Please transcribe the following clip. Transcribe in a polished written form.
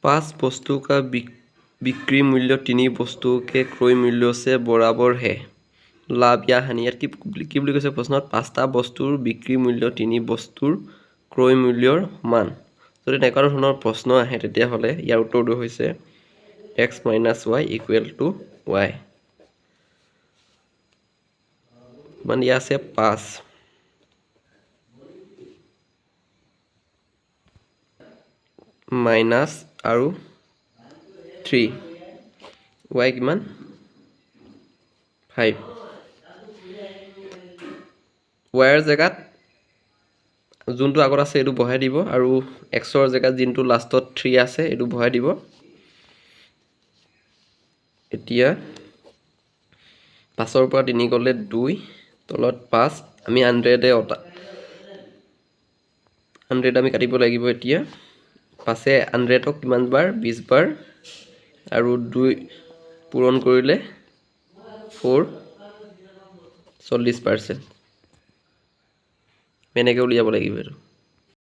5 वस्तु का बिक्री मूल्य 3 वस्तु के क्रय मूल्य से बराबर है। लाभ या हानि यार की বুলি কৈছে প্ৰশ্নত 5টা বস্তুৰ বিক্ৰী মূল্য 3 বস্তুৰ ক্ৰয় মূল্যৰ সমান। যদি এনেকুৱা ধৰণৰ প্ৰশ্ন আহে তেতিয়াহ'লে ইয়াৰ উত্তৰটো হৈছে x - y = y। মানে ইয়াৰ আছে 5 মাইনাছ আৰু 3 y কিমান 5 y ৰ জেগাত যোনটো আগত আছে এটো বহাই দিব আৰু x ৰ জেগাত যোনটো লাষ্টত 3 আছে এটো বহাই দিব। এতিয়া 5 ৰ পৰা 3 গলে 2 তলত 5 আমি 100 আমি কাটিব লাগিব। এতিয়া 5 এ 100ক কিমান বাৰ 20 বাৰ আৰু 2 পূৰণ কৰিলে 4 40%। এনেকৈ উলিয়াব লাগিব।